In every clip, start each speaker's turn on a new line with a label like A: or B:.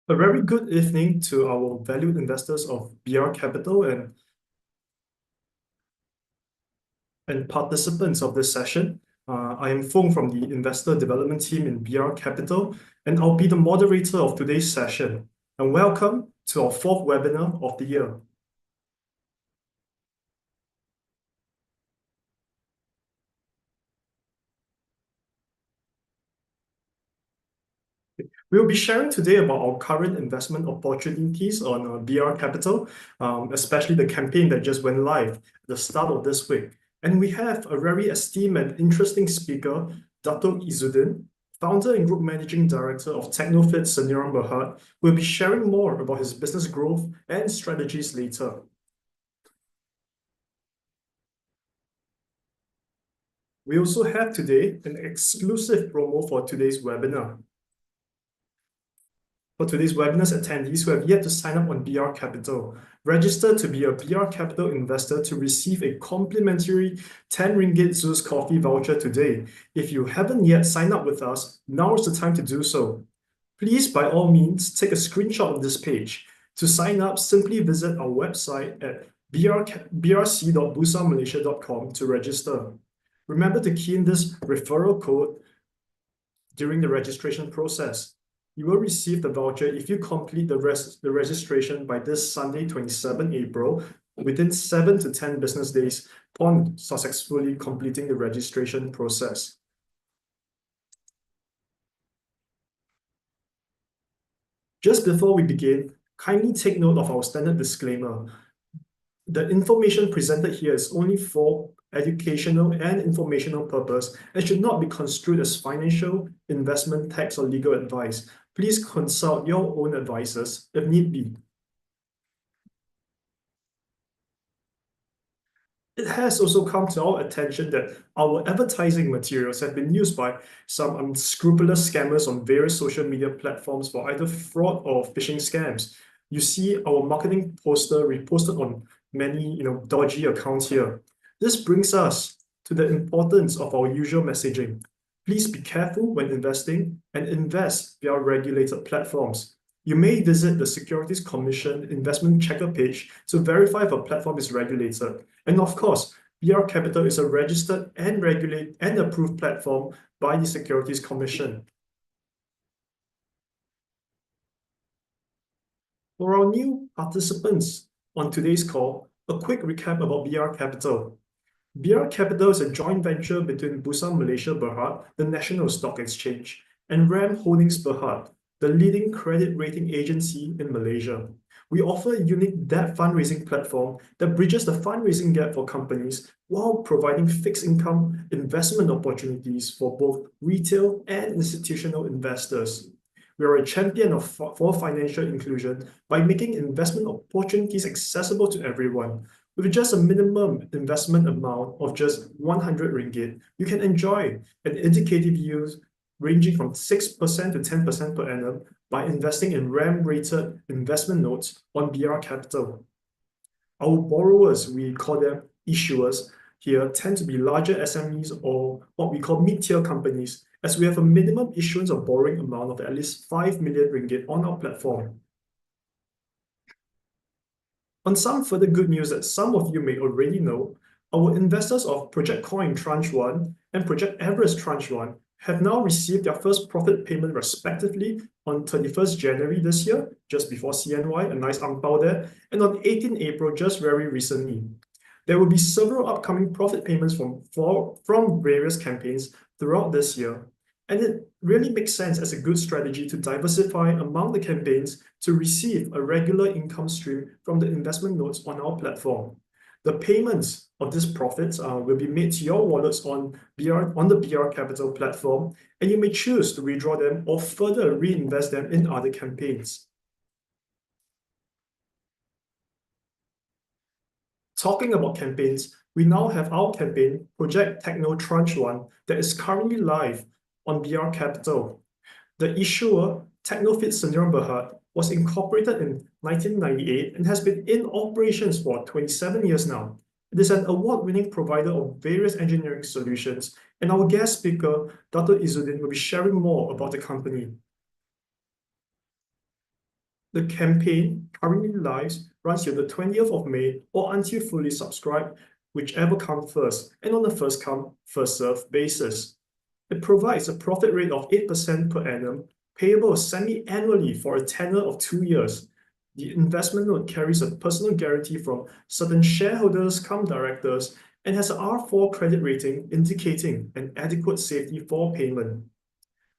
A: A very good evening to our valued investors of BR Capital and participants of this session. I am Fong from the Investor Development Team in BR Capital, and I'll be the moderator of today's session. And welcome to our fourth webinar of the year. We'll be sharing today about our current investment opportunities on BR Capital, especially the campaign that just went live at the start of this week. And we have a very esteemed and interesting speaker, Datuk Izuddin, founder and group managing director of Technofit Senior Mohd, who will be sharing more about his business growth and strategies later. We also have today an exclusive promo for today's webinar. For today's webinar's attendees who have yet to sign up on BR Capital, register to be a BR Capital investor to receive a complimentary 10 ringgit Zeus coffee voucher today. If you haven't yet signed up with us, now is the time to do so. Please, by all means, take a screenshot of this page. To sign up, simply visit our website at brc.bursa.malaysia.com to register. Remember to key in this referral code during the registration process. You will receive the voucher if you complete the registration by this Sunday, 27 April, within 7 to 10 business days upon successfully completing the registration process. Just before we begin, kindly take note of our standard disclaimer. The information presented here is only for educational and informational purpose and should not be construed as financial, investment, tax, or legal advice. Please consult your own advisors if need be. It has also come to our attention that our advertising materials have been used by some unscrupulous scammers on various social media platforms for either fraud or phishing scams. You see our marketing poster reposted on many dodgy accounts here. This brings us to the importance of our usual messaging. Please be careful when investing and invest via regulated platforms. You may visit the Securities Commission investment checker page to verify if a platform is regulated. And of course, BR Capital is a registered and regulated and approved platform by the Securities Commission. For our new participants on today's call, a quick recap about BR Capital. BR Capital is a joint venture between Bursa Malaysia Berhad, the national stock exchange, and RAM Holdings Berhad, the leading credit rating agency in Malaysia. We offer a unique debt fundraising platform that bridges the fundraising gap for companies while providing fixed income investment opportunities for both retail and institutional investors. We are a champion for financial inclusion by making investment opportunities accessible to everyone. With just a minimum investment amount of just 100 ringgit, you can enjoy an indicative yield ranging from 6% to 10% per annum by investing in RAM-rated investment notes on BR Capital. Our borrowers, we call them issuers here, tend to be larger SMEs or what we call mid-tier companies, as we have a minimum issuance of borrowing amount of at least 5 million ringgit on our platform. On some further good news that some of you may already know, our investors of Project Coin Tranche 1 and Project Everest Tranche 1 have now received their first profit payment respectively on 31st January this year, just before CNY, a nice ang pao there, and on 18 April, just very recently. There will be several upcoming profit payments from various campaigns throughout this year, and it really makes sense as a good strategy to diversify among the campaigns to receive a regular income stream from the investment notes on our platform. The payments of these profits will be made to your wallets on the BR Capital platform, and you may choose to withdraw them or further reinvest them in other campaigns. Talking about campaigns, we now have our campaign, Project Techno Tranche 1, that is currently live on BR Capital. The issuer, Technofit Senior Berhad, was incorporated in 1998 and has been in operations for 27 years now. It is an award-winning provider of various engineering solutions, and our guest speaker, Datuk Izuddin, will be sharing more about the company. The campaign, currently live, runs till the 20th of May or until fully subscribed, whichever comes first, and on a first come, first served basis. It provides a profit rate of 8% per annum, payable semi-annually for a tenure of 2 years. The investment note carries a personal guarantee from certain shareholders come directors and has an R4 credit rating indicating an adequate safety for payment.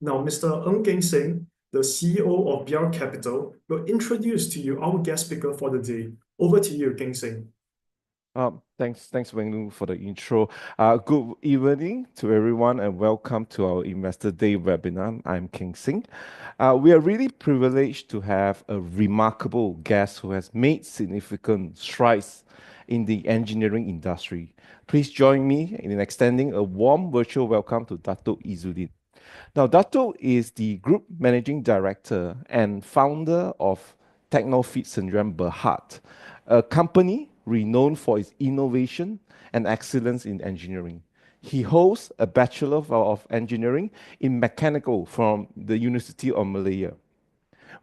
A: Now, Mr. Ng Keng Seng, the CEO of BR Capital, will introduce to you our guest speaker for the day. Over to you, Keng Seng.
B: Thanks, Weng Lu, for the intro. Good evening to everyone, and welcome to our Investor Day webinar. I'm Keng Seng. We are really privileged to have a remarkable guest who has made significant strides in the engineering industry. Please join me in extending a warm virtual welcome to Datuk Izuddin. Now, Datuk is the Group Managing Director and founder of Technofit Sdn Berhad, a company renowned for its innovation and excellence in engineering. He holds a Bachelor of Engineering in Mechanical from the University of Malaya.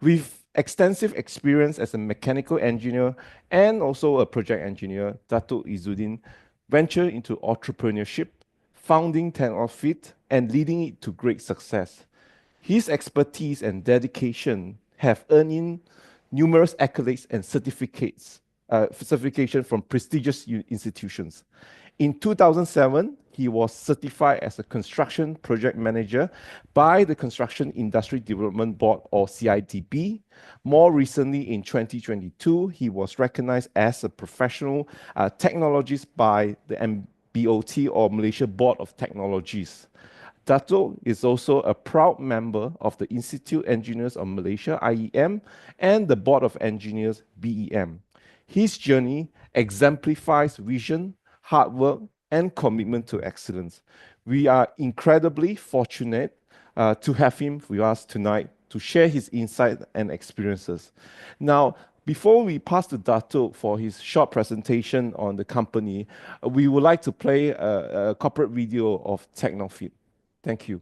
B: With extensive experience as a mechanical engineer and also a project engineer, Datuk Izuddin ventured into entrepreneurship, founding Technofit and leading it to great success. His expertise and dedication have earned him numerous accolades and certification from prestigious institutions. In 2007, he was certified as a construction project manager by the Construction Industry Development Board, or CIDB. More recently, in 2022, he was recognized as a professional technologist by the MBOT, or Malaysia Board of Technologies. Datuk is also a proud member of the Institute Engineers of Malaysia, IEM, and the Board of Engineers, BEM. His journey exemplifies vision, hard work, and commitment to excellence. We are incredibly fortunate to have him with us tonight to share his insight and experiences. Now, before we pass to Datuk for his short presentation on the company, we would like to play a corporate video of Technofit. Thank you.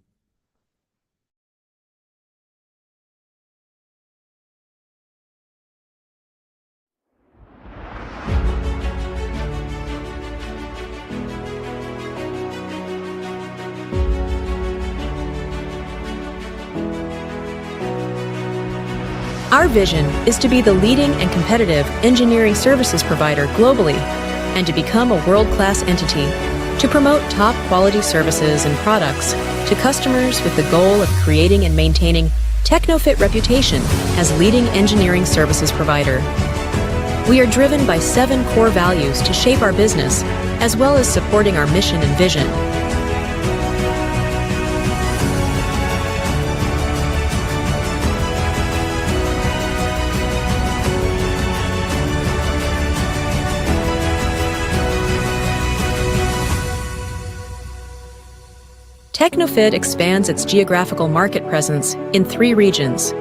C: Our vision is to be the leading and competitive engineering services provider globally and to become a world-class entity to promote top-quality services and products to customers with the goal of creating and maintaining Technofit reputation as leading engineering services provider. We are driven by 7 core values to shape our business, as well as supporting our mission and vision. Technofit expands its geographical market presence in 3 regions.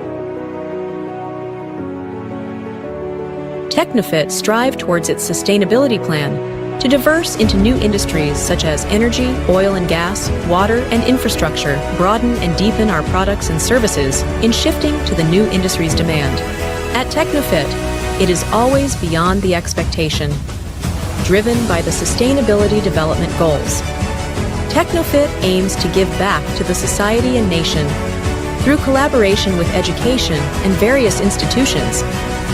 C: Technofit strives towards its sustainability plan to diverse into new industries such as energy, oil and gas, water, and infrastructure, broaden and deepen our products and services in shifting to the new industry's demand. At Technofit, it is always beyond the expectation, driven by the Sustainability Development Goals. Technofit aims to give back to the society and nation. Through collaboration with education and various institutions,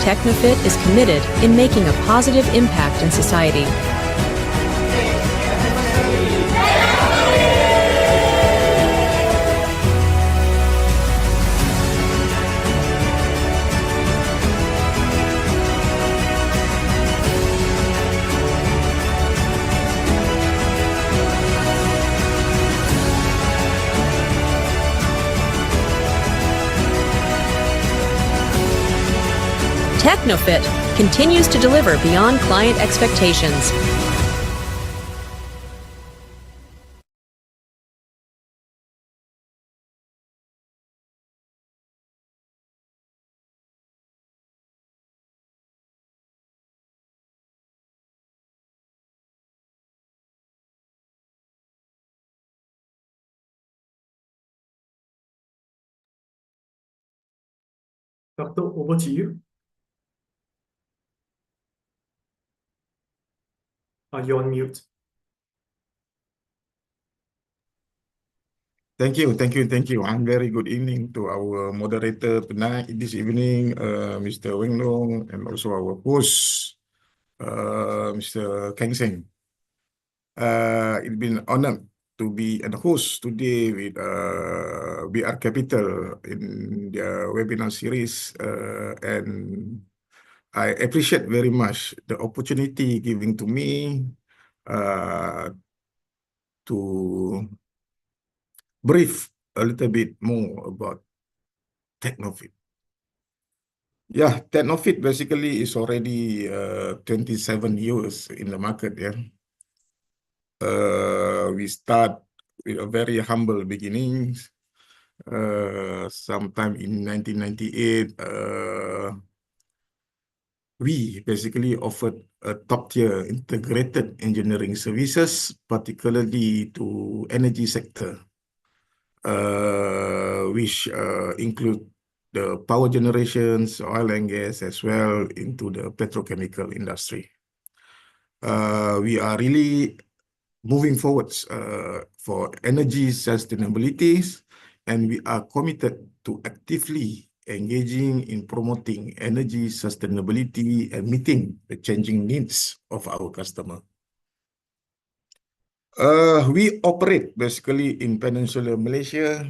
C: Technofit is committed in making a positive impact in society. Technofit continues to deliver beyond client expectations.
A: Doctor, over to you. You're on mute.
D: Thank you. And very good evening to our moderator tonight, this evening, Mr. Weng Long, and also our host, Mr. Keng Seng. It's been honored to be a host today with BR Capital in their webinar series, and I appreciate very much the opportunity given to me to brief a little bit more about Technofit. Yeah, Technofit basically is already 27 years in the market. Yeah, we start with a very humble beginnings. Sometime in 1998, we basically offered a top-tier integrated engineering services, particularly to energy sector, which include the power generations, oil and gas, as well into the petrochemical industry. We are really moving forwards for energy sustainability, and we are committed to actively engaging in promoting energy sustainability and meeting the changing needs of our customer. We operate basically in Peninsular Malaysia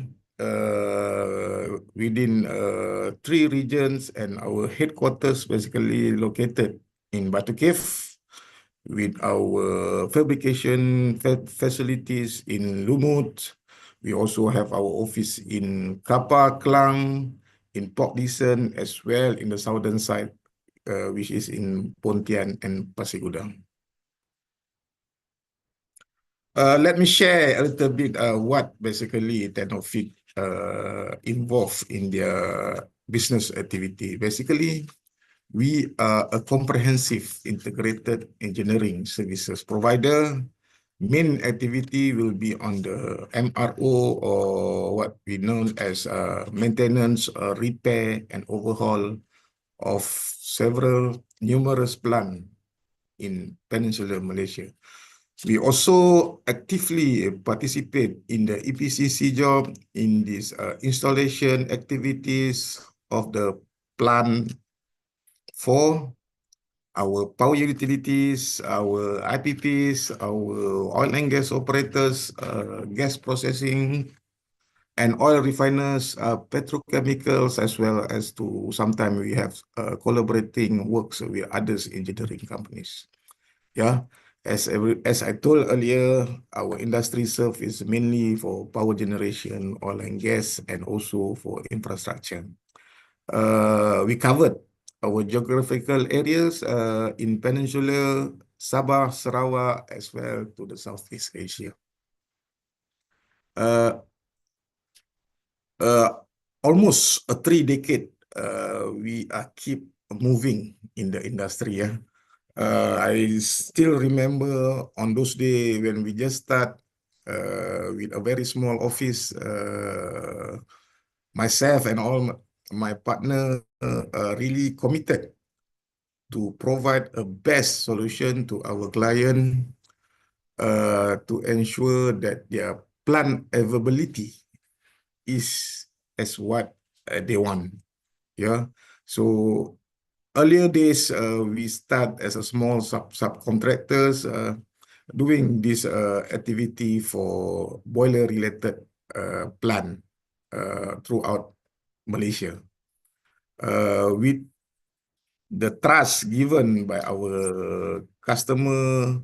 D: within 3 regions, and our headquarters basically located in Batu Cave with our fabrication facilities in Lumut. We also have our office in Kapar, Klang, in Port Dickson, as well in the southern side, which is in Pontian and Pasir Gudang. Let me share a little bit what basically Technofit involved in their business activity. Basically, we are a comprehensive integrated engineering services provider. Main activity will be on the MRO, or what we know as maintenance, repair, and overhaul of numerous plants in Peninsular Malaysia. We also actively participate in the EPCC job in these installation activities of the plant for our power utilities, our IPPs, our oil and gas operators, gas processing, and oil refiners, petrochemicals, as well as to sometimes we have collaborating works with others engineering companies. Yeah, as I told earlier, our industry serve is mainly for power generation, oil and gas, and also for infrastructure. We covered our geographical areas in Peninsular, Sabah, Sarawak, as well to the Southeast Asia. Almost a 3 decade, we keep moving in the industry. Yeah, I still remember on those days when we just start with a very small office. Myself and all my partner really committed to provide a best solution to our client to ensure that their plant availability is as what they want. Yeah, so earlier days we start as a small subcontractors doing this activity for boiler related plant throughout Malaysia. With the trust given by our customer,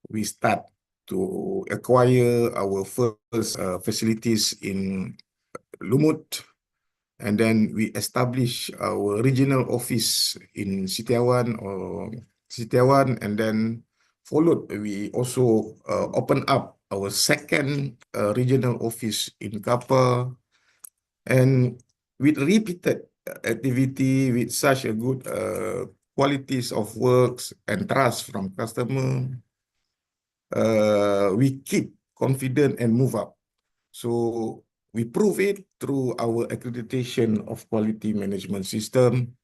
D: we start to acquire our first facilities in Lumut, and then we establish our regional office in Sitiawan, and then followed, we also open up our second regional office in Kapar, and with repeated activity with such a good qualities of works and trust from customer, we keep confident and move up. So we prove it through our accreditation of quality management system.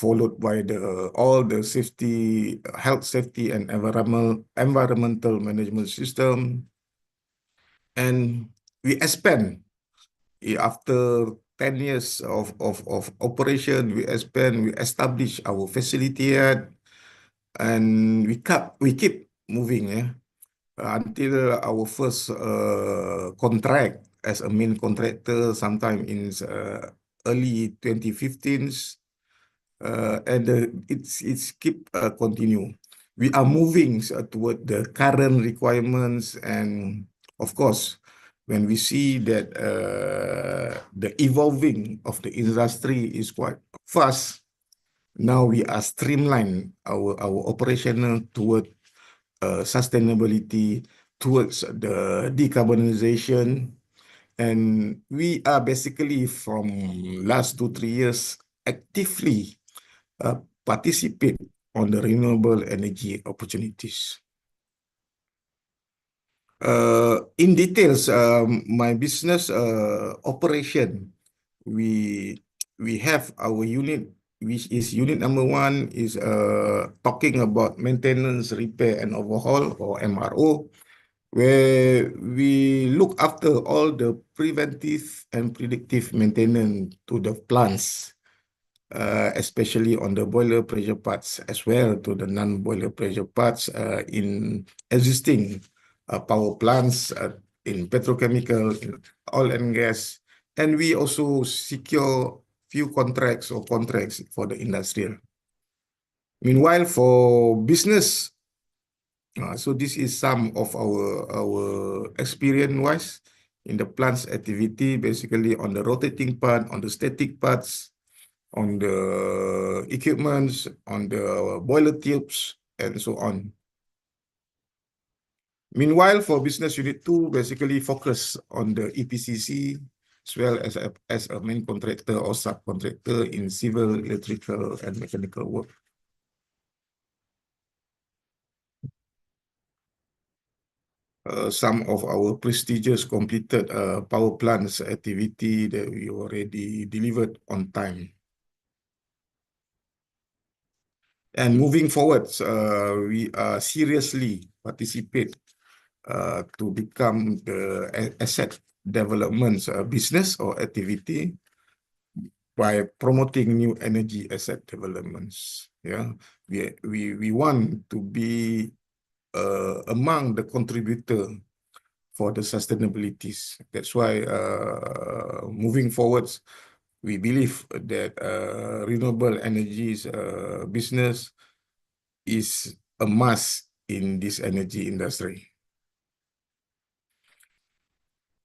D: followed by all the safety, health safety and environmental management system. And we expand after 10 years of operation, we establish our facility yet, and we keep moving, until our first contract as a main contractor sometime in early 2015s, and it's keep continue. We are moving toward the current requirements, and of course, when we see that the evolving of the industry is quite fast, now we are streamline our operational toward sustainability, towards the decarbonization, and we are basically from last 2-3 years actively participate on the renewable energy opportunities. In details, my business operation, we have our unit, which is unit number 1 is talking about maintenance, repair and overhaul, or MRO, where we look after all the preventive and predictive maintenance to the plants, especially on the boiler pressure parts, as well to the non-boiler pressure parts in existing power plants, in petrochemical, in oil and gas, and we also secure few contracts for the industrial. Meanwhile, for business, so this is some of our experience-wise in the plant's activity, basically on the rotating part, on the static parts, on the equipments, on the boiler tubes, and so on. Meanwhile, for business unit 2, basically focus on the EPCC, as well as a main contractor or subcontractor in civil, electrical, and mechanical work. Some of our prestigious completed power plants activity that we already delivered on time. And moving forward, we seriously participate to become the asset development business or activity by promoting new energy asset developments. Yeah, we want to be among the contributor for the sustainabilities. That's why moving forwards, we believe that renewable energies business is a must in this energy industry.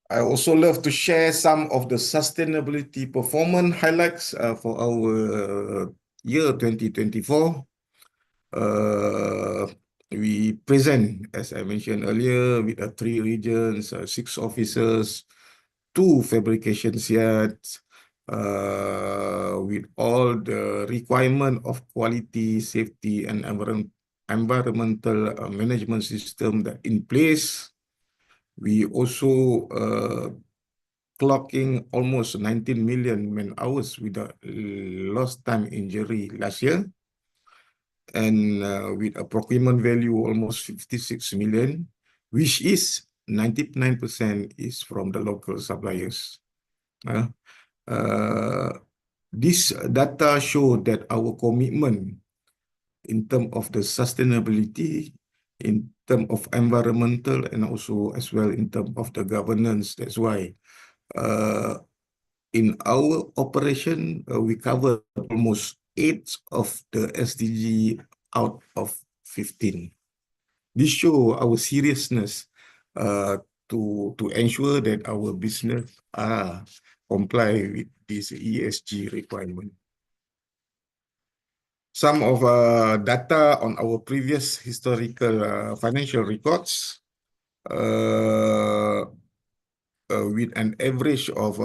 D: I also love to share some of the sustainability performance highlights for our year 2024. We present, as I mentioned earlier, with 3 regions, 6 officers, 2 fabrication yards, with all the requirement of quality, safety, and environmental management system that in place. We also clocking almost 19 million man hours without lost time injury last year, and with a procurement value almost 56 million, which is 99% is from the local suppliers. This data show that our commitment in terms of the sustainability, in terms of environmental, and also as well in terms of the governance. That's why in our operation, we cover almost 8 of the SDG out of 15. This show our seriousness to ensure that our business comply with this ESG requirement. Some of data on our previous historical financial records, with an average of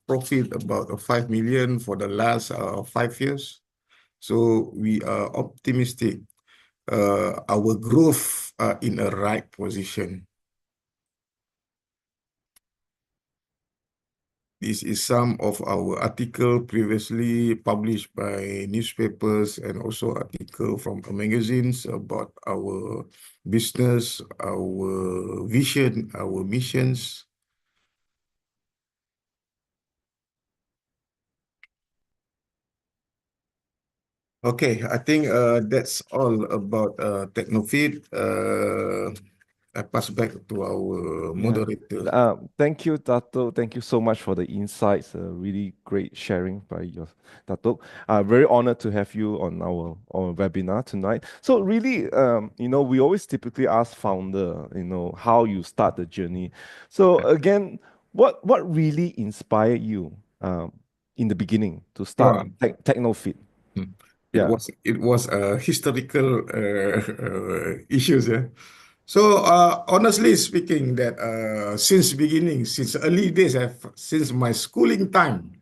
D: profit about 5 million for the last 5 years. So we are optimistic our growth in a right position. This is some of our article previously published by newspapers and also article from magazines about our business, our vision, our missions. Okay, I think that's all about Technofit. I pass back to our moderator.
B: Thank you, Datuk. Thank you so much for the insights. Really great sharing by your Datuk. Very honored to have you on our webinar tonight. So really, we always typically ask founder, how you start the journey. So again, what really inspired you in the beginning to start Technofit?
D: It was historical issues. Yeah. So honestly speaking, that since beginning, since early days, since my schooling time,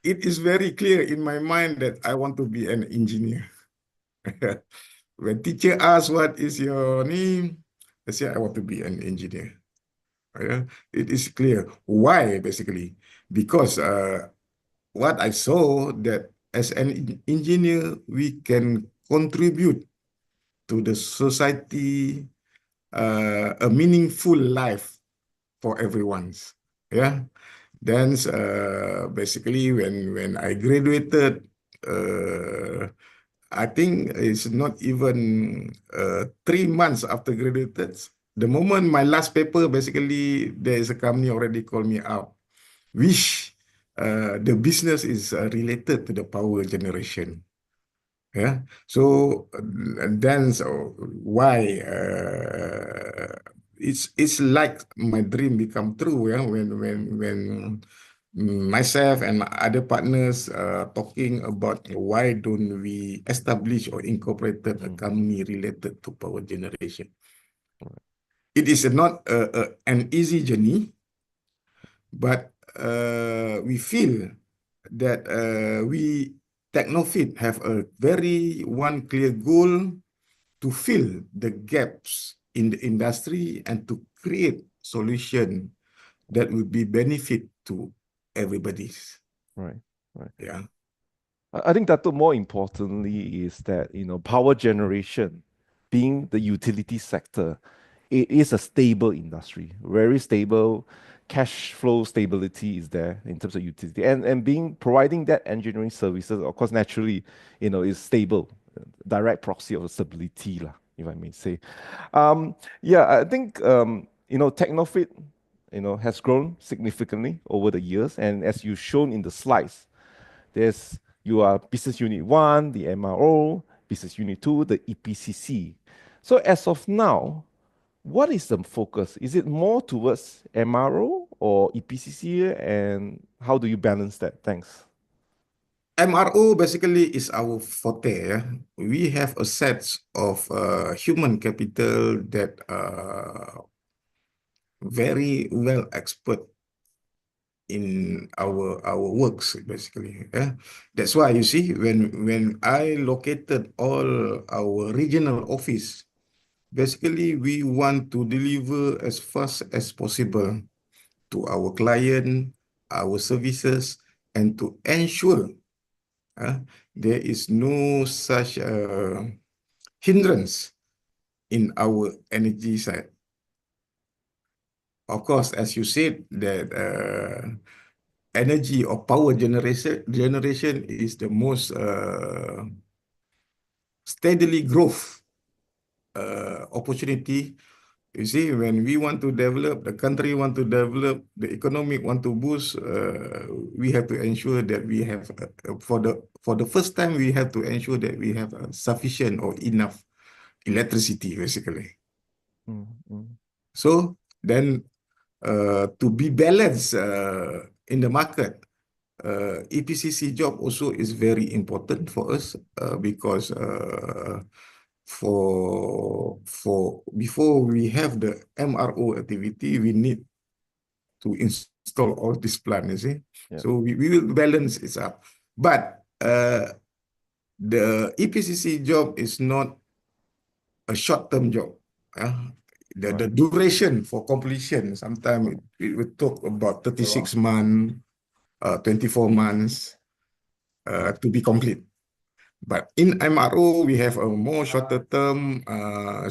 D: it is very clear in my mind that I want to be an engineer. When teacher asks what is your name, I say I want to be an engineer. Yeah. It is clear why basically because what I saw that as an engineer we can contribute to the society a meaningful life for everyone's. Yeah. Then basically when I graduated, I think it's not even 3 months after graduated. The moment my last paper, basically there is a company already called me out, which the business is related to the power generation. Yeah. So why it's like my dream become true. Yeah. When myself and my other partners talking about why don't we establish or incorporated a company related to power generation. It is not an easy journey, but we feel that we Technofit have a very one clear goal to fill the gaps in the industry and to create solution that would be benefit to everybody's.
B: Right.
D: Yeah.
B: I think that more importantly is that, power generation being the utility sector, it is a stable industry, very stable. Cash flow stability is there in terms of utility and providing that engineering services, of course, naturally, is stable, direct proxy of stability, lah, if I may say. I think, Technofit, has grown significantly over the years. And as you've shown in the slides, you are Business Unit 1, the MRO, Business Unit 2, the EPCC. So as of now, what is the focus? Is it more towards MRO or EPCC, and how do you balance that? Thanks.
D: MRO basically is our forte. Yeah? We have a set of human capital that very well expert in our works basically. Yeah? That's why you see when I located all our regional office, basically we want to deliver as fast as possible to our client, our services, and to ensure there is no such hindrance in our energy side. Of course, as you said, that energy or power generation is the most steadily growth opportunity. You see, when we want to develop, the country want to develop, the economic want to boost, we have to ensure that we have, for the first time, we have to ensure that we have sufficient or enough electricity, basically. So then, to be balanced in the market, EPCC job also is very important for us because before we have the MRO activity, we need to install all this plan, you see. Yeah. So we will balance it up. But the EPCC job is not a short-term job. the duration for completion, sometimes it will talk about 36 months, 24 months to be complete. But in MRO, we have a more shorter term.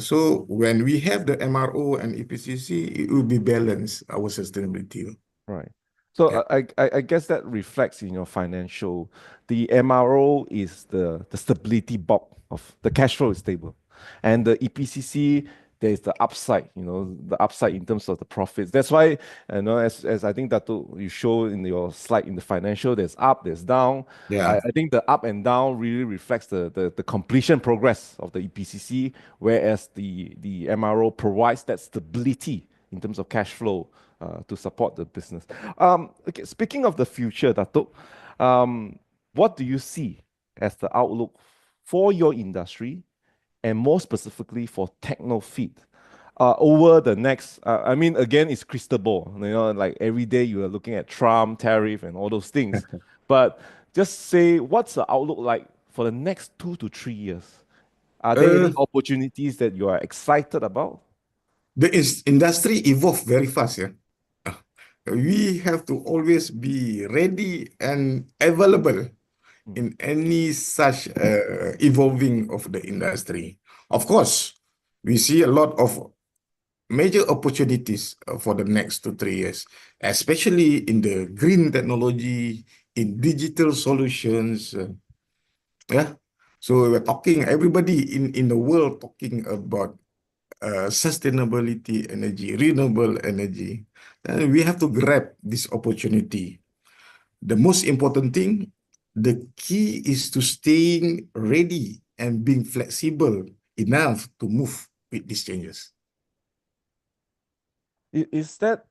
D: So when we have the MRO and EPCC, it will be balanced, our sustainability.
B: Right. So
D: Yeah.
B: I guess that reflects in your financial. The MRO is the stability bulk of the cash flow is stable, and the EPCC, there's the upside. The upside in terms of the profits. That's why, as I think Datuk, you show in your slide in the financial, there's up, there's down.
D: Yeah.
B: I think the up and down really reflects the completion progress of the EPCC, whereas the MRO provides that stability in terms of cash flow to support the business. Okay, speaking of the future, Datuk, what do you see as the outlook for your industry and more specifically for Technofit over the next? I mean, again, it's crystal ball. Like every day you are looking at Trump, tariff, and all those things. But just say, what's the outlook like for the next 2 to 3 years? Are there any opportunities that you are excited about?
D: The industry evolve very fast, yeah. We have to always be ready and available in any such evolving of the industry. Of course, we see a lot of major opportunities for the next 2 3 years, especially in the green technology, in digital solutions. Yeah. So we're talking, everybody in the world talking about sustainability energy, renewable energy. And we have to grab this opportunity. The most important thing, the key is to staying ready and being flexible enough to move with these changes.
B: Is that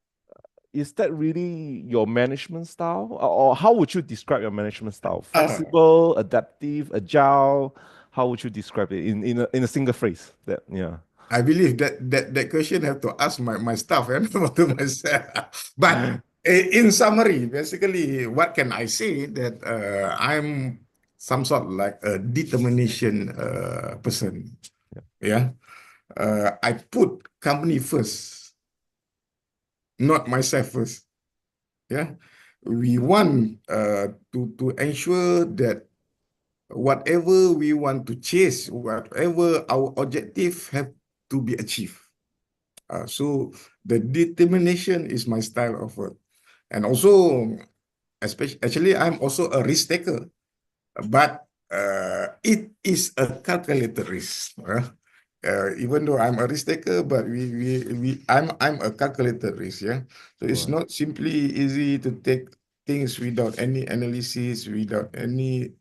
B: really your management style, or how would you describe your management style? Flexible, adaptive, agile. How would you describe it in a single phrase?
D: I believe that question have to ask my staff and not to myself. But in summary, basically, what can I say that I'm some sort like a determination person. Yeah. I put company first, not myself first. Yeah. We want to ensure that whatever we want to chase, whatever our objective have to be achieved. So the determination is my style of work. And also, actually, I'm also a risk taker, but it is a calculated risk. Even though I'm a risk taker, but I'm a calculated risk. Yeah. So it's not simply easy to take things without any analysis, without any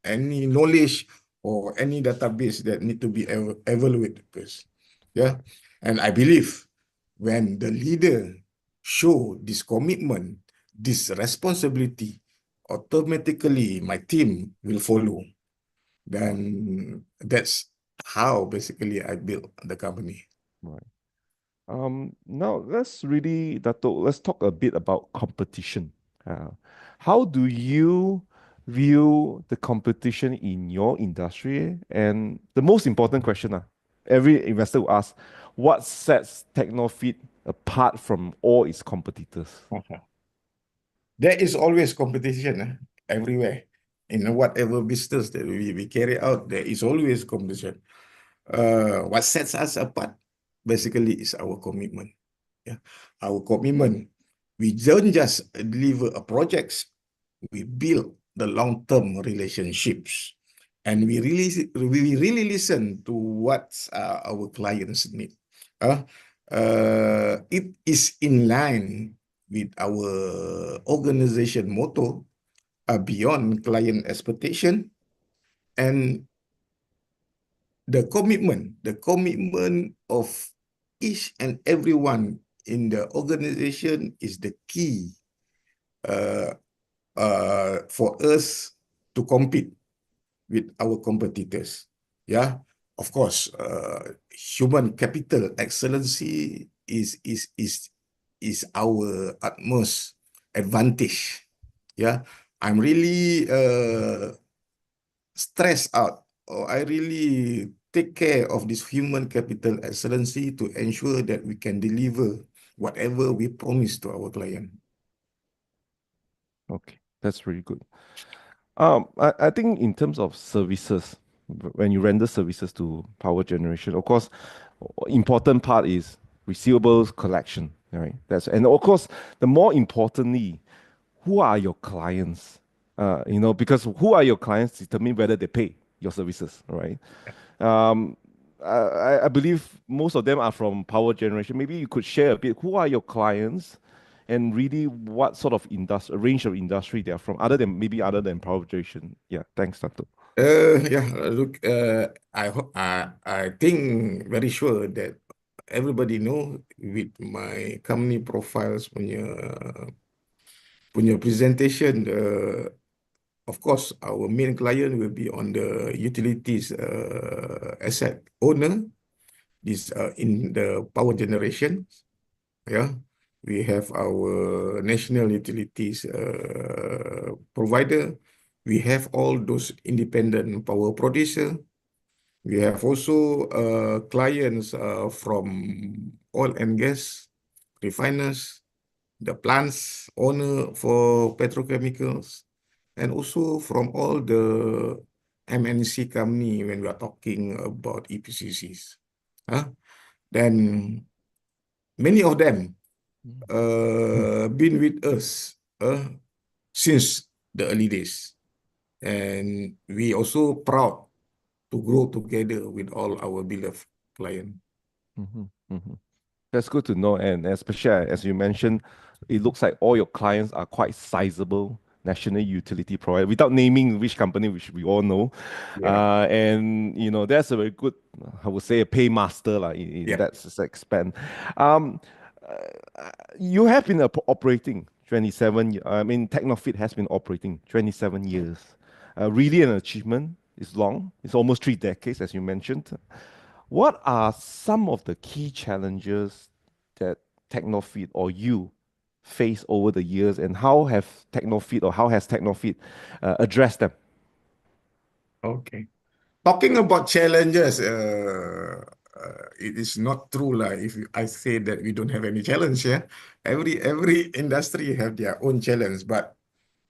D: knowledge or any database that need to be evaluated first. Yeah. And I believe when the leader show this commitment, this responsibility, automatically my team will follow. Then that's how basically I built the company.
B: Right. Now let's talk a bit about competition. How do you view the competition in your industry? And the most important question, every investor will ask, what sets Technofit apart from all its competitors?
D: There is always competition everywhere. In whatever business that we carry out, there is always competition. What sets us apart basically is our commitment. Yeah, our commitment. We don't just deliver a projects, we build the long-term relationships, and we really listen to what our clients need. It is in line with our organization motto, beyond client expectation, and the commitment of each and everyone in the organization is the key for us to compete with our competitors. Yeah, of course, human capital excellency is our utmost advantage. Yeah, I'm really stressed out, or I really take care of this human capital excellency to ensure that we can deliver whatever we promise to our client.
B: Okay, that's really good. I think in terms of services, when you render services to power generation, of course, important part is receivables collection, right? And of course, the more importantly, who are your clients? Because who are your clients determine whether they pay your services, right? Um, I believe most of them are from power generation. Maybe you could share a bit. Who are your clients, and really what sort of range of industry they are from, other than power generation? Yeah, thanks, Datuk.
D: Yeah, look, I think very sure that everybody know with my company profiles punya presentation. Of course, our main client will be on the utilities asset owner. This in the power generation. Yeah, we have our national utilities provider. We have all those independent power producer. We have also clients from oil and gas refiners, the plants owner for petrochemicals, and also from all the MNC company when we are talking about EPCCs. Then many of them been with us since the early days. And we also proud to grow together with all our beloved clients.
B: That's good to know, and especially as you mentioned, it looks like all your clients are quite sizable national utility provider, without naming which company, which we all know.
D: Yeah.
B: And that's a very good, I would say, a paymaster in
D: Yeah.
B: that expand. You have been operating 27. I mean, Technofit has been operating 27 years. Really, an achievement. It's long. It's almost 3 decades, as you mentioned. What are some of the key challenges that Technofit or you face over the years, and how has Technofit addressed them?
D: Okay. Talking about challenges, it is not true if I say that we don't have any challenge. Yeah, every industry have their own challenge. But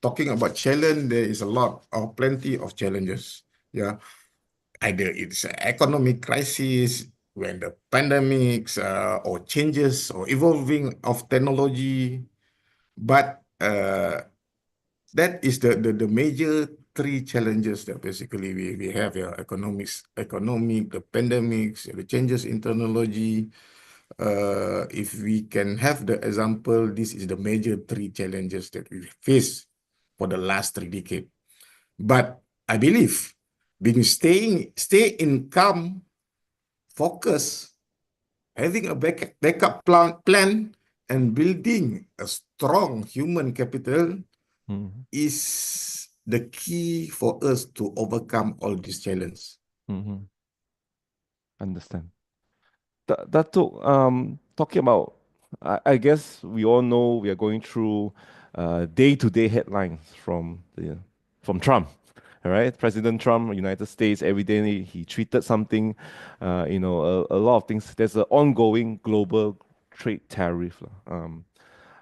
D: talking about challenge, there is a lot or plenty of challenges. Yeah, either it's an economic crisis, when the pandemics or changes or evolving of technology. But that is the major three challenges that basically we have here: economic, the pandemics, the changes in technology. If we can have the example, this is the major three challenges that we face for the last 3 decades. But I believe stay in calm, focus, having a backup plan, and building a strong human capital is the key for us to overcome all these challenges.
B: Understand. Datuk, talking about, I guess we all know we are going through day-to-day headlines from Trump. All right, President Trump, United States, every day he tweeted something. A lot of things. There's an ongoing global trade tariff.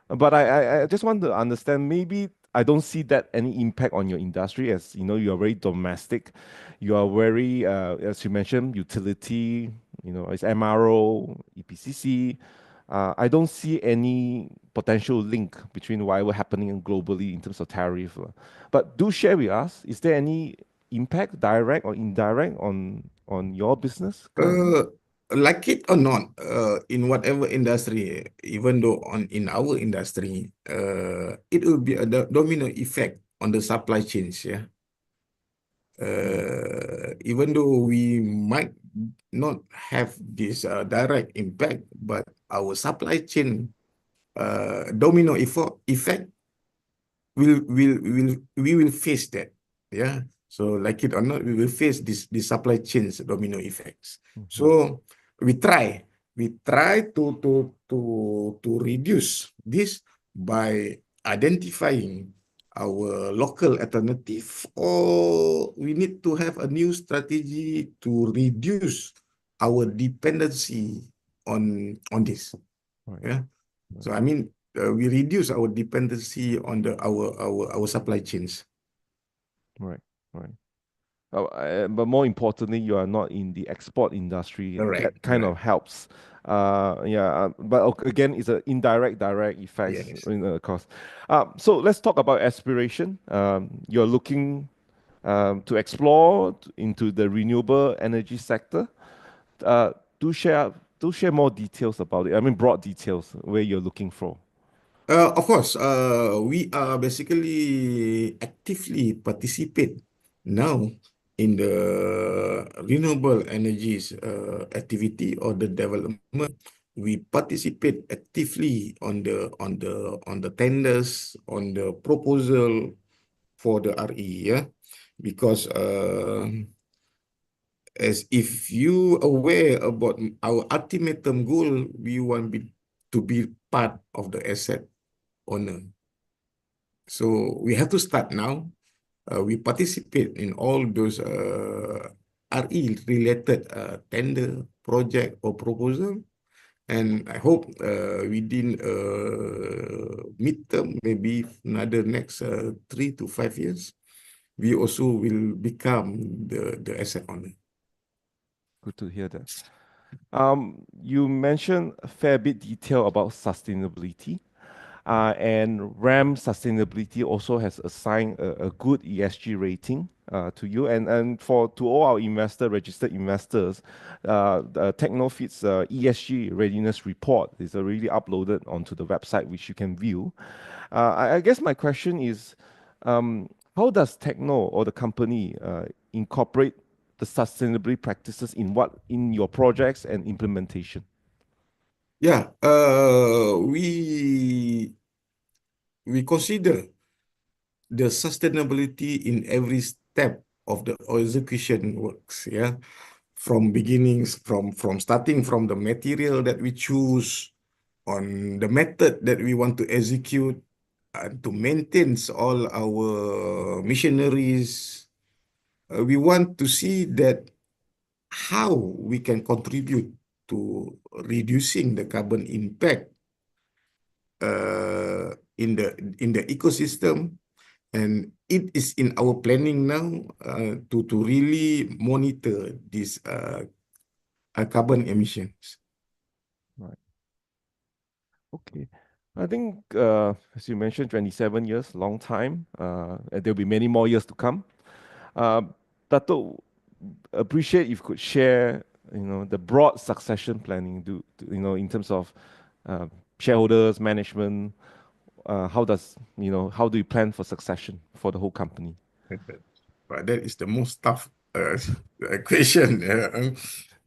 B: But I just want to understand, maybe I don't see that any impact on your industry, as you are very domestic. You are very, as you mentioned, utility, it's MRO, EPCC. I don't see any potential link between whatever happening globally in terms of tariff. But do share with us, is there any impact, direct or indirect, on your business currently?
D: Like it or not, in whatever industry, even though in our industry, it will be a domino effect on the supply chains. Yeah. Even though we might not have this direct impact, but our supply chain domino effect we will face that. Yeah. So like it or not, we will face this supply chains domino effects. So we try to reduce this by identifying our local alternative, or we need to have a new strategy to reduce our dependency on this.
B: Right.
D: Yeah. So I mean, we reduce our dependency on our supply chains.
B: Right. Right. But more importantly, you are not in the export industry.
D: Correct.
B: That kind of
D: Correct.
B: helps. But again, it's an indirect, direct effects
D: Yes.
B: in the cost. So let's talk about aspiration. You're looking to explore into the renewable energy sector. Uh, do share more details about it. I mean, broad details where you're looking for.
D: Of course, we are basically actively participate now in the renewable energies activity or the development. We participate actively on the tenders, on the proposal for the RE, yeah, because as if you aware about our ultimatum goal, we want to be part of the asset owner. So we have to start now. We participate in all those RE related tender, project or proposal. And I hope within midterm, maybe another next 3 to 5 years, we also will become the asset owner.
B: Good to hear that. You mentioned a fair bit detail about sustainability. And RAM Sustainability also has assigned a good ESG rating to you. And to all our registered investors, the Technofit's ESG readiness report is already uploaded onto the website, which you can view. I guess my question is, how does Techno or the company incorporate the sustainability practices in your projects and implementation?
D: Yeah, we consider the sustainability in every step of the execution works. Yeah, from beginnings, from starting from the material that we choose, on the method that we want to execute, and to maintain all our machineries. We want to see that how we can contribute to reducing the carbon impact in the ecosystem, and it is in our planning now to really monitor these carbon emissions.
B: Right. Okay. I think, as you mentioned, 27 years, long time. And there'll be many more years to come. Uh, Datuk, appreciate if you could share, the broad succession planning, in terms of uh, shareholders, management. How do you plan for succession for the whole company?
D: But that is the most tough question.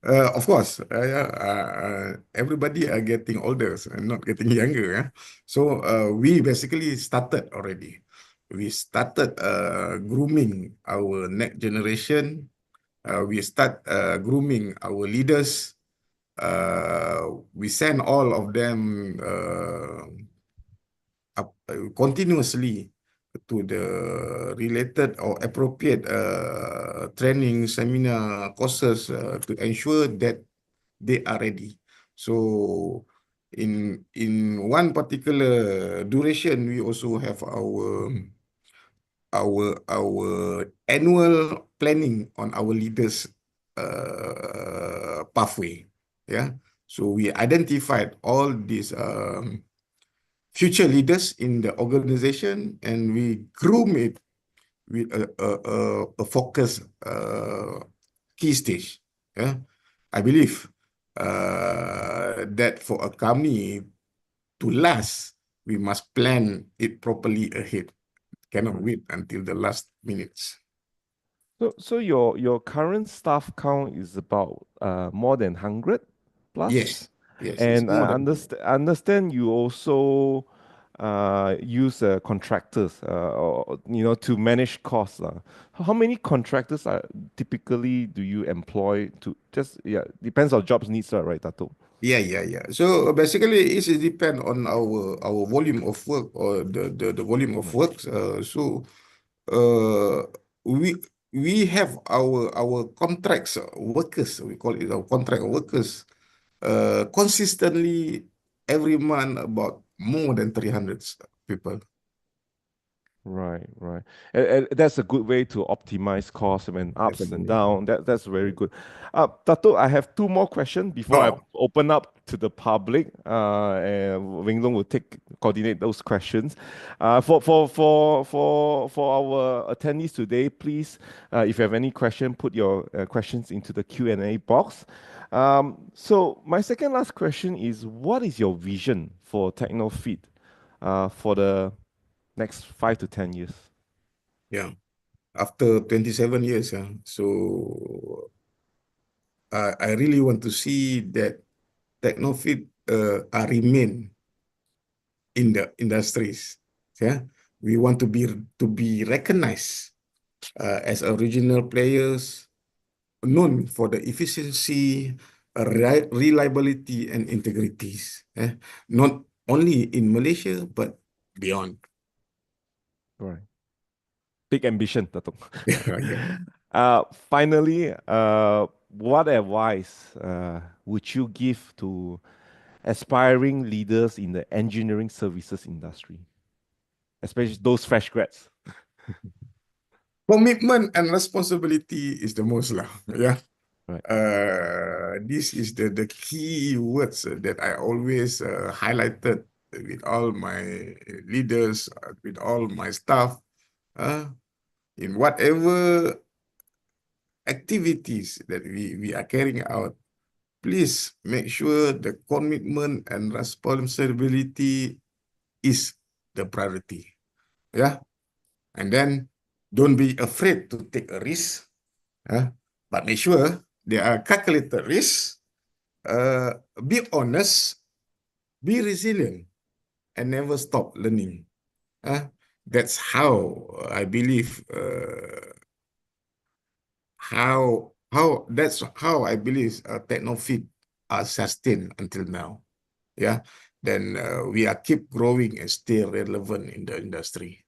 D: Of course, yeah, everybody are getting older and not getting younger. Yeah? So we basically started already. We started grooming our next generation. We start grooming our leaders. We send all of them continuously to the related or appropriate training seminar courses to ensure that they are ready. So in one particular duration, we also have our annual planning on our leaders pathway. Yeah. So we identified all these future leaders in the organization, and we groom it with a focus key stage. Yeah, I believe that for a company to last, we must plan it properly ahead. Cannot wait until the last minutes.
B: So your current staff count is about more than 100 plus?
D: Yes, it's
B: And
D: more
B: I
D: than
B: understand you also use contractors, to manage costs. How many contractors typically do you employ to just, yeah, depends on jobs needs, right, Dato?
D: Yeah. So basically, it depend on our volume of work or the volume of work. Uh, we we have our contracts workers. We call it our contract workers. Consistently every month about more than 300 people.
B: Right, right. And that's a good way to optimize costs when ups and
D: Definitely.
B: down. That's very good. Dato', I have two more questions before I
D: Oh,
B: open up to the public. And Wing Long will coordinate those questions. For our attendees today, please, if you have any question, put your questions into the Q&A box. So my second last question is, what is your vision for Technofit for the next 5 to 10 years?
D: yeah. After 27 years, so I really want to see that Technofit remain in the industries. Yeah, we want to be recognized as a regional players known for the efficiency, reliability, and integrities. Not only in Malaysia but beyond.
B: Right. Big ambition, Datuk.
D: Yeah.
B: Finally, what advice would you give to aspiring leaders in the engineering services industry, especially those fresh grads?
D: Commitment and responsibility is the most lah. Yeah.
B: Right.
D: This is the key words that I always highlighted with all my leaders, with all my staff, in whatever activities that we are carrying out. Please make sure the commitment and responsibility is the priority. Yeah. And then don't be afraid to take a risk. But make sure they are calculated risks. Be honest, be resilient, and never stop learning. That's how I believe. That's how I believe Technofit are sustained until now. Yeah. Then we are keep growing and stay relevant in the industry.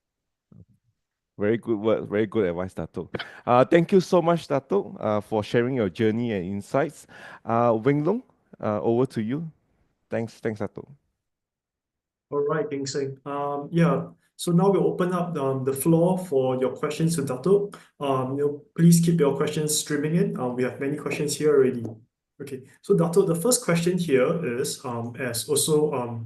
B: Very good word, very good advice, Datuk. Thank you so much, Datuk, for sharing your journey and insights. Wing Long, over to you. Thanks, Datuk.
A: All right, King Seng. Yeah. So now we'll open up the floor for your questions to Datuk. Please keep your questions streaming in. We have many questions here already. Okay. So Datuk, the first question here is as also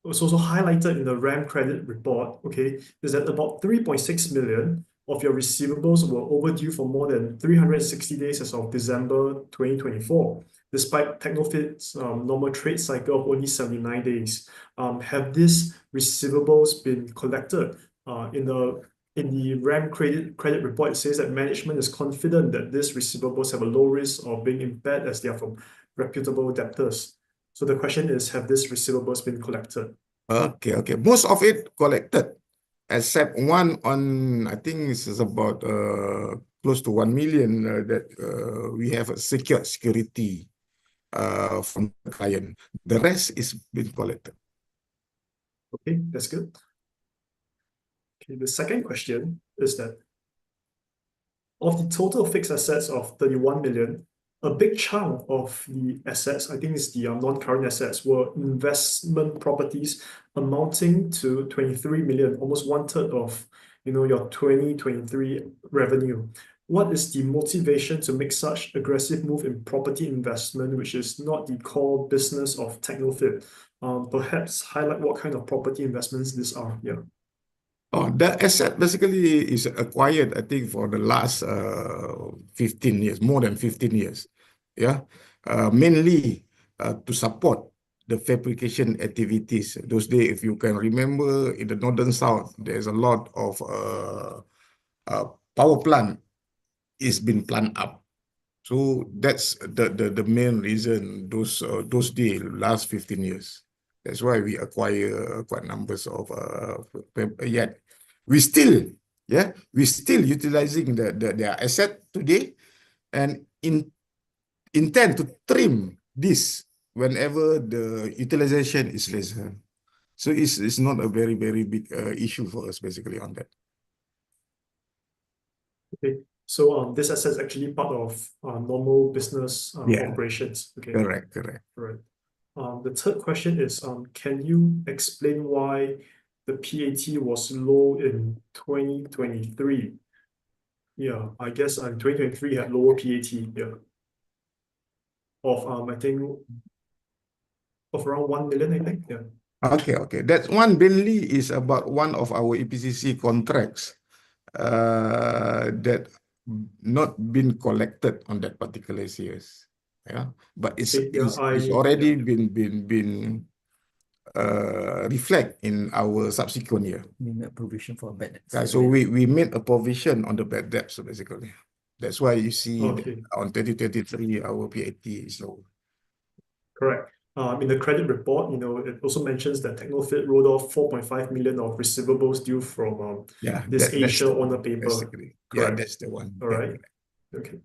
A: was also highlighted in the RAM credit report, okay, is that about 3.6 million of your receivables were overdue for more than 360 days as of December 2024, despite Technofit's normal trade cycle of only 79 days. Have these receivables been collected? In the RAM credit report, it says that management is confident that these receivables have a low risk of being impaired as they are from reputable debtors. So the question is, have these receivables been collected?
D: Okay. Most of it collected, except one on, I think this is about close to 1 million that we have a security from the client. The rest is been collected.
A: Okay, that's good. Okay, the second question is that of the total fixed assets of 31 million, a big chunk of the assets, I think it's the non-current assets, were investment properties amounting to 23 million, almost 1/3 of your 2023 revenue. What is the motivation to make such aggressive move in property investment, which is not the core business of Technofit? Perhaps highlight what kind of property investments these are. Yeah.
D: Oh, the asset basically is acquired, I think, for the last 15 years, more than 15 years. Yeah. Mainly to support the fabrication activities. Those days, if you can remember, in the northern south, there's a lot of power plant is been planned up. So that's the main reason those days last 15 years. That's why we acquire quite numbers of yet we still utilizing their asset today and intend to trim this whenever the utilization is lesser. So it's not a very big issue for us basically on that.
A: Okay. So this asset is actually part of normal business
D: Yeah.
A: operations. Okay.
D: Correct.
A: Right. The third question is, can you explain why the PAT was low in 2023? Yeah, I guess 2023 had lower PAT, yeah. Of I think of around 1 million, I think. Yeah.
D: Okay. That one mainly is about one of our EPCC contracts that not been collected on that particular years. Yeah, but it's
A: Okay, yeah,
D: it's already been reflect in our subsequent year.
E: We made provision for bad debts.
D: So we made a provision on the bad debts, so basically. That's why you see that
A: Okay.
D: on 2023 our PAT is low.
A: Correct. In the credit report, it also mentions that Technofit wrote off 4.5 million of receivables due from this
D: that's
A: Asia
D: the
A: owner
D: one,
A: paper.
D: basically. Yeah,
A: Correct.
D: that's the one.
A: All right. Okay.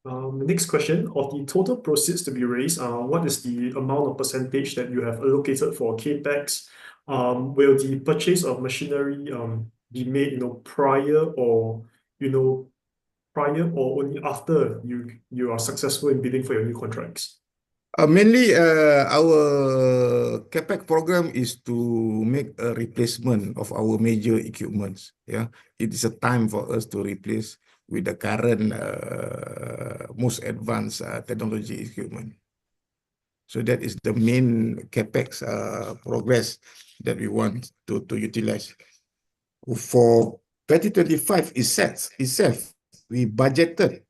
A: The next question, of the total proceeds to be raised, what is the amount of percentage that you have allocated for CapEx? Will the purchase of machinery be made, prior or only after you are successful in bidding for your new contracts?
D: Mainly, our CapEx program is to make a replacement of our major equipments. Yeah, it is a time for us to replace with the current most advanced technology equipment. So that is the main CapEx progress that we want to utilize. For 2025 itself, we budgeted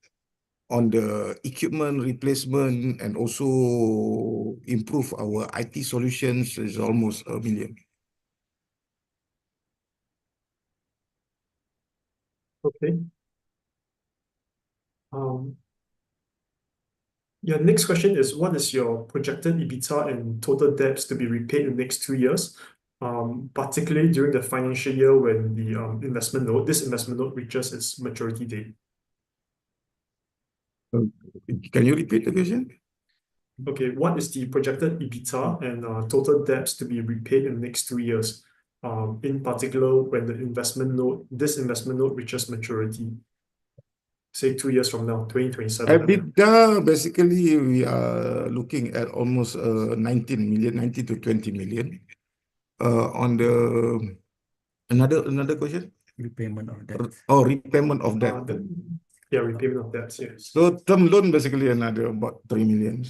D: on the equipment replacement and also improve our IT solutions is almost 1 million.
A: Okay. Your next question is, what is your projected EBITDA and total debts to be repaid in the next 2 years, particularly during the financial year when the this investment note reaches its maturity date?
D: Can you repeat the question?
A: Okay, what is the projected EBITDA and total debts to be repaid in the next 2 years, in particular when this investment note reaches maturity? Say 2 years from now, 2027.
D: EBITDA, basically, we are looking at almost 19 to 20 million. On the another question?
E: Repayment of debt.
D: Oh, repayment of debt.
A: Yeah, repayment of debts, yes.
D: So term loan basically another about 3 million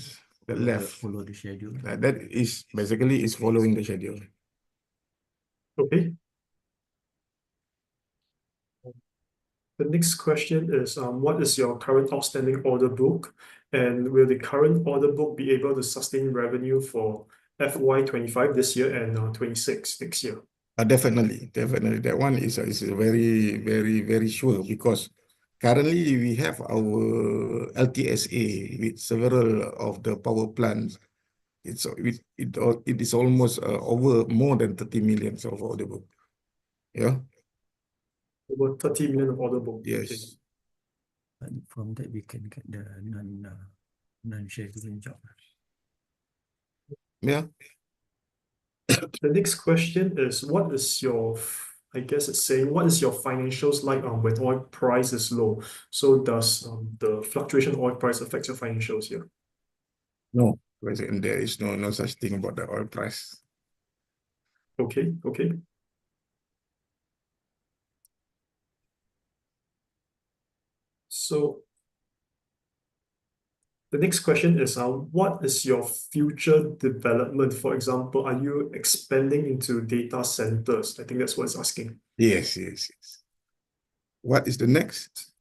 D: that left.
E: Follow the schedule.
D: That is basically is following the schedule.
A: Okay. The next question is, what is your current outstanding order book, and will the current order book be able to sustain revenue for FY25 this year and 26 next year?
D: Definitely. That one is very sure, because currently we have our LTSA with several of the power plants. It is almost over more than 30 million of order book. Yeah.
A: Over 30 million of order book.
D: Yes.
A: Okay.
E: And from that we can get the non-scheduling job.
D: Yeah.
A: The next question is, I guess it's saying, what is your financials like when oil price is low? So does the fluctuation of oil price affect your financials here?
D: No, there is no such thing about the oil price.
A: Okay. So the next question is, what is your future development? For example, are you expanding into data centers? I think that's what it's asking.
D: Yes. What is the next?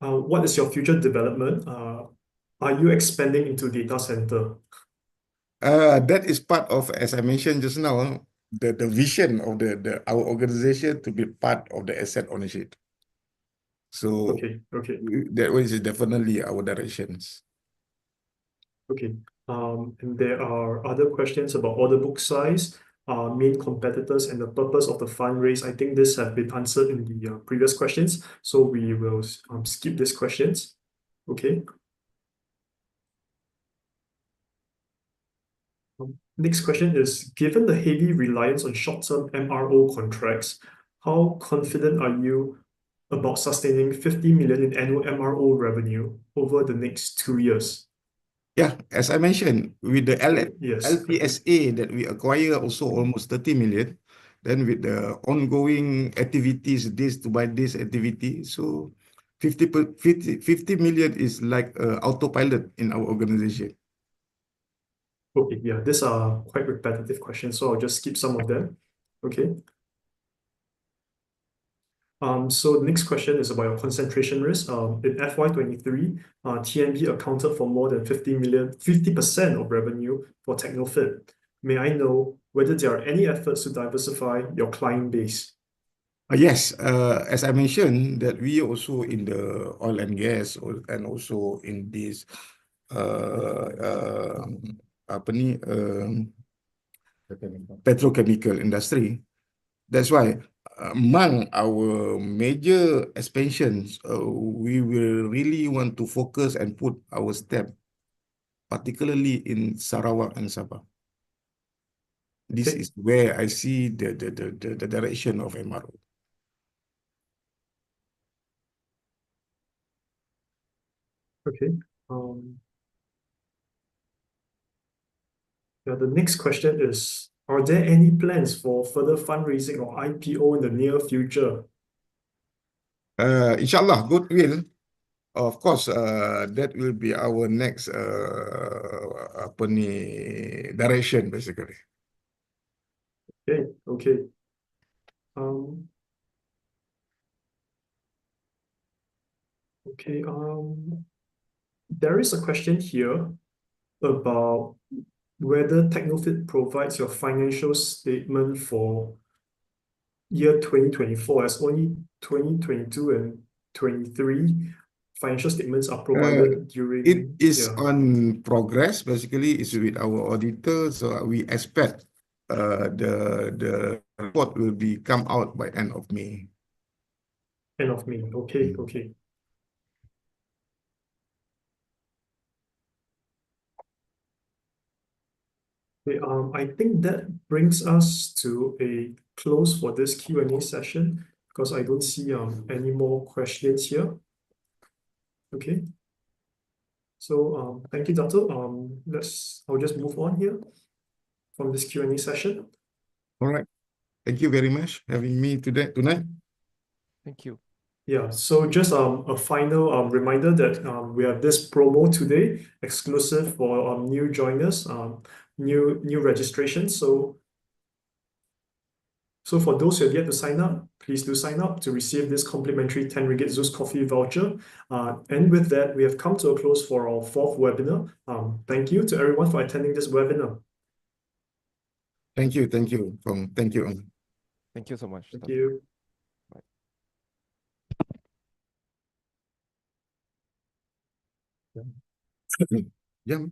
A: What is your future development? Are you expanding into data center?
D: That is part of, as I mentioned just now, the vision of our organization to be part of the asset ownership. So
A: Okay.
D: that is definitely our directions.
A: Okay. And there are other questions about order book size, main competitors, and the purpose of the fundraise. I think this have been answered in the previous questions, so we will skip these questions. Okay. Next question is, given the heavy reliance on short-term MRO contracts, how confident are you about sustaining 50 million in annual MRO revenue over the next 2 years?
D: Yeah, as I mentioned, with the
A: Yes.
D: LPSA that we acquire also almost 30 million, then with the ongoing activities, this to buy this activity, so 50 million is like autopilot in our organization.
A: Okay, yeah, these are quite repetitive questions, so I'll just skip some of them. Okay. So the next question is about your concentration risk. In FY23, TNB accounted for more than 50% of revenue for Technofit. May I know whether there are any efforts to diversify your client base?
D: Yes, as I mentioned, that we also in the oil and gas and also in this apa ni petrochemical industry. That's why among our major expansions, we will really want to focus and put our step, particularly in Sarawak and Sabah. This
A: Okay.
D: is where I see the direction of MRO.
A: Okay. Yeah, the next question is, are there any plans for further fundraising or IPO in the near future?
D: Inshallah, goodwill. Of course, that will be our next apa ni direction basically.
A: Okay, okay. Okay, there is a question here about whether Technofit provides your financial statement for year 2024, as only 2022 and 23 financial statements are provided during,
D: It is
A: yeah,
D: on progress. Basically, it's with our auditor, so we expect the report will be come out by end of May.
A: end of May. Okay, okay. Okay, I think that brings us to a close for this Q&A session because I don't see any more questions here. Okay. So thank you, Datuk. I'll just move on here from this Q&A session.
D: All right. Thank you very much having me tonight.
B: Thank you.
A: Yeah, so just a final reminder that we have this promo today, exclusive for new joiners, new registrations. So for those who have yet to sign up, please do sign up to receive this complimentary 10 ringgit Zeus coffee voucher. And with that, we have come to a close for our 4th webinar. Thank you to everyone for attending this webinar.
D: Thank you. Thank you.
B: Thank you so much.
A: Thank
B: Datuk.
A: you.
B: Bye.
D: Yeah.